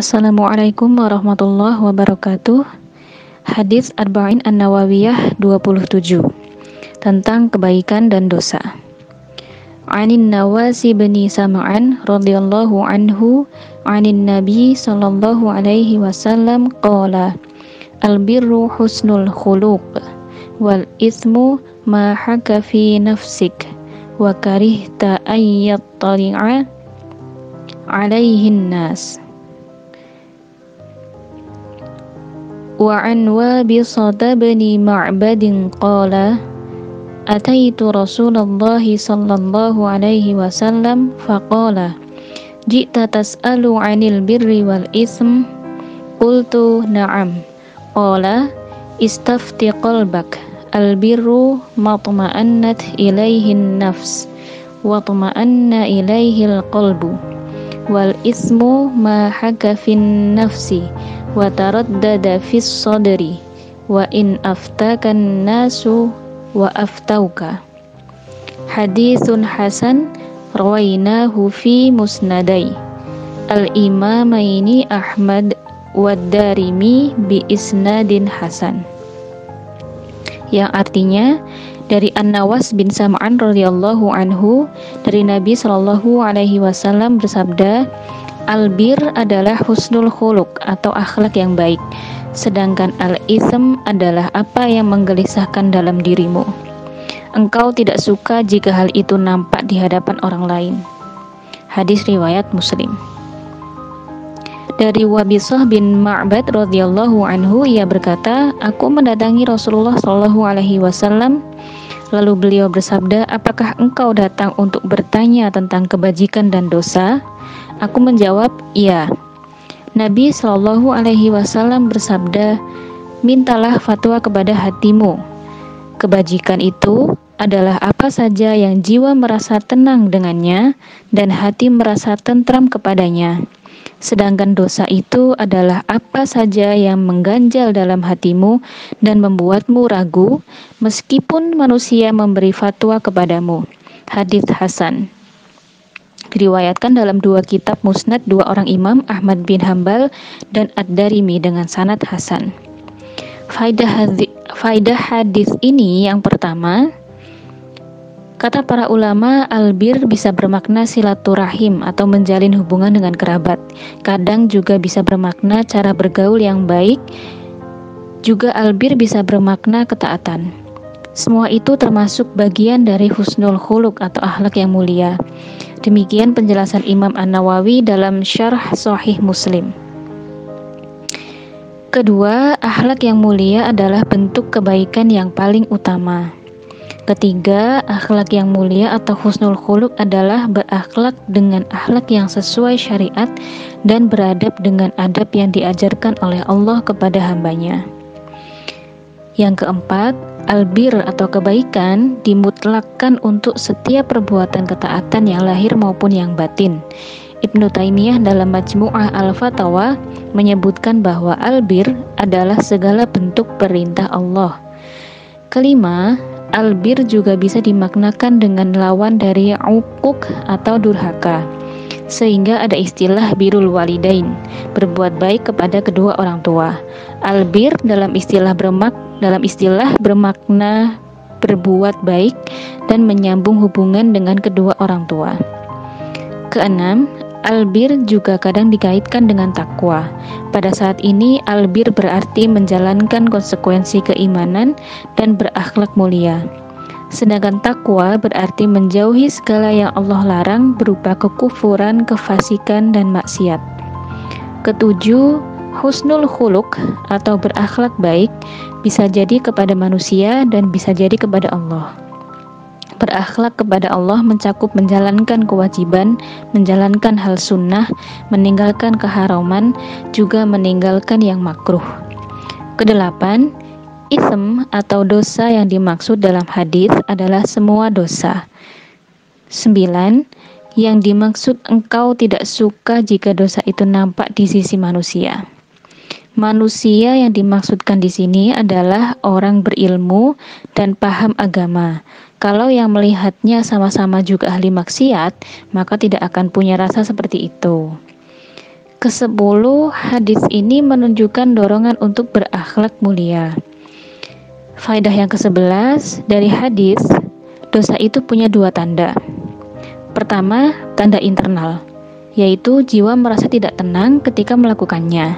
Assalamualaikum warahmatullahi wabarakatuh. Hadis Arba'in An-Nawawiyah 27 tentang kebaikan dan dosa. Anin Nawasi bin Sam'an radhiyallahu anhu anin Nabi sallallahu alaihi wasallam qala al-birru husnul khuluq wal ismu ma haka fi nafsik wa karihta ayyat tali'a alaihin nas. Wa an Wabisata bin Ma'badin qala ataitu Rasulullah sallallahu alaihi wasallam faqala ji'ta tas'alu 'anil birri wal ism qultu na'am qala istafti qalbak al birru matma'annat ilaihin nafs wa tma'anna ilaihil qalbu wal ismu ma haka fin nafsi wa taraddada fis sadri wa in aftakan nasu wa aftauka. Haditsun hasan rawainahu fi musnadai al-imamaini Ahmad wa Darimi bi isnadin hasan. Yang artinya dari An-Nawas bin Sam'an radhiyallahu anhu dari Nabi sallallahu alaihi wasallam bersabda, al-bir adalah husnul khuluq atau akhlak yang baik, sedangkan al-ism adalah apa yang menggelisahkan dalam dirimu. Engkau tidak suka jika hal itu nampak di hadapan orang lain. Hadis riwayat Muslim. Dari Wabisah bin Ma'bad radhiyallahu anhu, ia berkata, aku mendatangi Rasulullah sallallahu alaihi wasallam. Lalu beliau bersabda, apakah engkau datang untuk bertanya tentang kebajikan dan dosa? Aku menjawab, iya. Nabi Shallallahu Alaihi Wasallam bersabda, mintalah fatwa kepada hatimu. Kebajikan itu adalah apa saja yang jiwa merasa tenang dengannya dan hati merasa tentram kepadanya. Sedangkan dosa itu adalah apa saja yang mengganjal dalam hatimu dan membuatmu ragu, meskipun manusia memberi fatwa kepadamu. Hadits hasan. Diriwayatkan dalam dua kitab musnad dua orang imam, Ahmad bin Hambal dan Ad-Darimi dengan sanad hasan. Faidah hadis ini yang pertama, kata para ulama, albir bisa bermakna silaturahim atau menjalin hubungan dengan kerabat. Kadang juga bisa bermakna cara bergaul yang baik. Juga albir bisa bermakna ketaatan. Semua itu termasuk bagian dari husnul khuluq atau akhlak yang mulia. Demikian penjelasan Imam An-Nawawi dalam Syarh Sahih Muslim. Kedua, akhlak yang mulia adalah bentuk kebaikan yang paling utama. Ketiga, akhlak yang mulia atau husnul khuluq adalah berakhlak dengan akhlak yang sesuai syariat dan beradab dengan adab yang diajarkan oleh Allah kepada hambanya. Yang keempat, albir atau kebaikan dimutlakkan untuk setiap perbuatan ketaatan yang lahir maupun yang batin. Ibnu Taimiyah dalam Majmu'ah Al-Fatawa menyebutkan bahwa albir adalah segala bentuk perintah Allah. Kelima, albir juga bisa dimaknakan dengan lawan dari uquq atau durhaka. Sehingga ada istilah birrul walidain, berbuat baik kepada kedua orang tua. Albir dalam istilah bermakna berbuat baik dan menyambung hubungan dengan kedua orang tua. Keenam, albir juga kadang dikaitkan dengan takwa. Pada saat ini, albir berarti menjalankan konsekuensi keimanan dan berakhlak mulia. Sedangkan takwa berarti menjauhi segala yang Allah larang berupa kekufuran, kefasikan, dan maksiat. Ketujuh, husnul khuluq atau berakhlak baik bisa jadi kepada manusia dan bisa jadi kepada Allah. Berakhlak kepada Allah mencakup menjalankan kewajiban, menjalankan hal sunnah, meninggalkan keharaman, juga meninggalkan yang makruh. Kedelapan, ism atau dosa yang dimaksud dalam hadis adalah semua dosa. 9. Yang dimaksud engkau tidak suka jika dosa itu nampak di sisi manusia. Manusia yang dimaksudkan di sini adalah orang berilmu dan paham agama. Kalau yang melihatnya sama-sama juga ahli maksiat, maka tidak akan punya rasa seperti itu. Kesepuluh, hadis ini menunjukkan dorongan untuk berakhlak mulia. Faedah yang ke-11 dari hadis, dosa itu punya dua tanda. Pertama, tanda internal, yaitu jiwa merasa tidak tenang ketika melakukannya.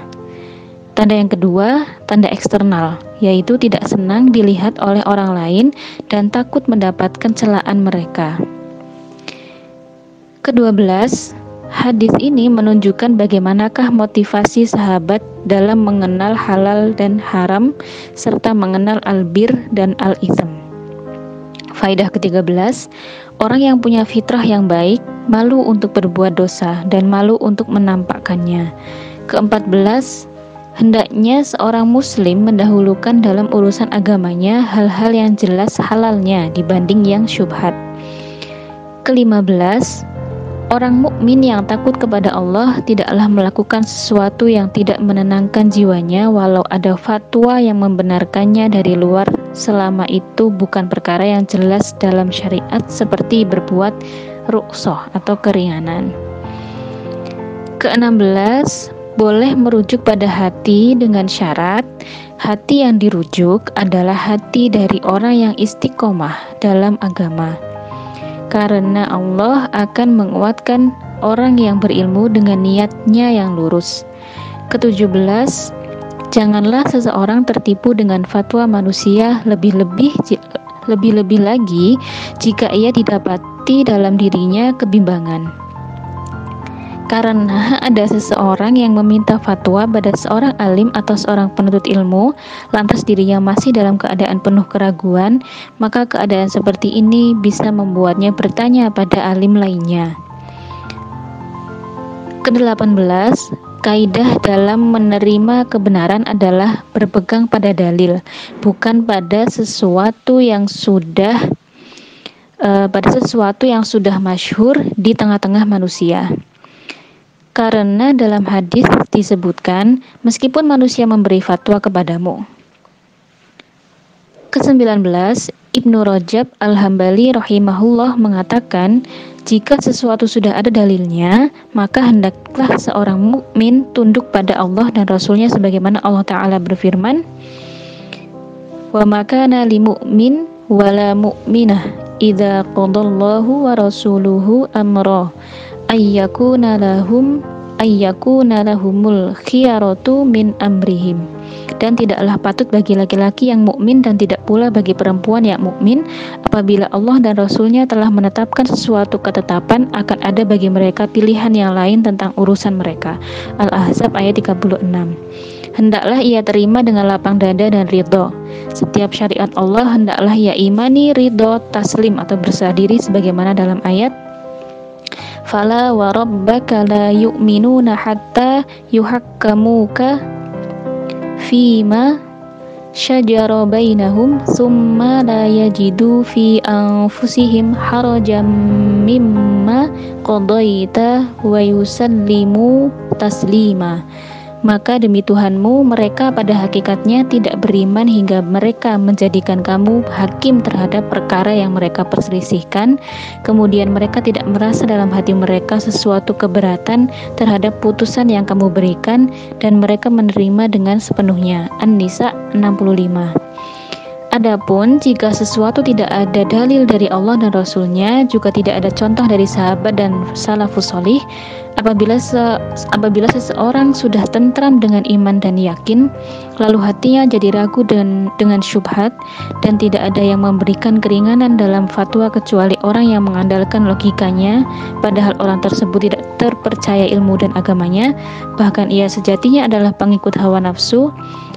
Tanda yang kedua, tanda eksternal, yaitu tidak senang dilihat oleh orang lain dan takut mendapatkan celaan mereka. Ke-12, hadis ini menunjukkan bagaimanakah motivasi sahabat dalam mengenal halal dan haram serta mengenal albir dan al-itsm. Faedah ke-13, orang yang punya fitrah yang baik malu untuk berbuat dosa dan malu untuk menampakkannya. Ke-14, hendaknya seorang muslim mendahulukan dalam urusan agamanya hal-hal yang jelas halalnya dibanding yang syubhat. Ke-15, orang mukmin yang takut kepada Allah tidaklah melakukan sesuatu yang tidak menenangkan jiwanya walau ada fatwa yang membenarkannya dari luar selama itu bukan perkara yang jelas dalam syariat seperti berbuat rukhsah atau keringanan. Ke-16, boleh merujuk pada hati dengan syarat hati yang dirujuk adalah hati dari orang yang istiqomah dalam agama. Karena Allah akan menguatkan orang yang berilmu dengan niatnya yang lurus. Ke-17, janganlah seseorang tertipu dengan fatwa manusia lebih-lebih lagi jika ia didapati dalam dirinya kebimbangan. Karena ada seseorang yang meminta fatwa pada seorang alim atau seorang penuntut ilmu, lantas dirinya masih dalam keadaan penuh keraguan, maka keadaan seperti ini bisa membuatnya bertanya pada alim lainnya. Ke-18, kaidah dalam menerima kebenaran adalah berpegang pada dalil, bukan pada sesuatu yang sudah masyhur di tengah-tengah manusia. Karena dalam hadis disebutkan, meskipun manusia memberi fatwa kepadamu. Ke-19, Ibnu Rajab Al-Hambali rahimahullah mengatakan, jika sesuatu sudah ada dalilnya, maka hendaklah seorang mukmin tunduk pada Allah dan Rasulnya sebagaimana Allah Ta'ala berfirman, wa makana li mu'min wala mu'minah idza qadallahu wa rasuluhu amra ayyakuna lahumul khiyaratu min amrihim. Dan tidaklah patut bagi laki-laki yang mukmin dan tidak pula bagi perempuan yang mukmin apabila Allah dan Rasulnya telah menetapkan sesuatu ketetapan akan ada bagi mereka pilihan yang lain tentang urusan mereka. Al-Ahzab ayat 36. Hendaklah ia terima dengan lapang dada dan ridho. Setiap syariat Allah hendaklah ia imani, ridho, taslim atau berserah diri sebagaimana dalam ayat Fala wa rabbaka la yu'minuna hatta yuhakkamuka fima syajara bainahum summa la yajidu fi anfusihim harajan mimma qadaita wa yusallimu taslima. Maka demi Tuhanmu, mereka pada hakikatnya tidak beriman hingga mereka menjadikan kamu hakim terhadap perkara yang mereka perselisihkan. Kemudian mereka tidak merasa dalam hati mereka sesuatu keberatan terhadap putusan yang kamu berikan, dan mereka menerima dengan sepenuhnya. An-Nisa 65. Adapun jika sesuatu tidak ada dalil dari Allah dan Rasulnya, juga tidak ada contoh dari sahabat dan salafus solih, apabila seseorang sudah tentram dengan iman dan yakin, lalu hatinya jadi ragu dengan syubhat, dan tidak ada yang memberikan keringanan dalam fatwa kecuali orang yang mengandalkan logikanya, padahal orang tersebut tidak terpercaya ilmu dan agamanya, bahkan ia sejatinya adalah pengikut hawa nafsu.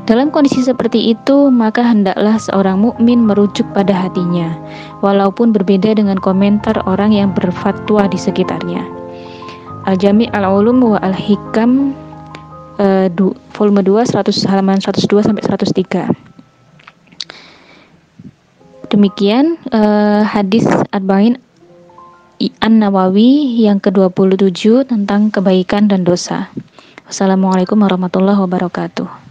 Dalam kondisi seperti itu, maka hendaklah seorang mukmin merujuk pada hatinya, walaupun berbeda dengan komentar orang yang berfatwa di sekitarnya. Al-Jami' Al-Ulum wa Al-Hikam volume 2 halaman 102 sampai 103. Demikian hadis Arba'in An-Nawawi yang ke-27 tentang kebaikan dan dosa. Wassalamualaikum warahmatullahi wabarakatuh.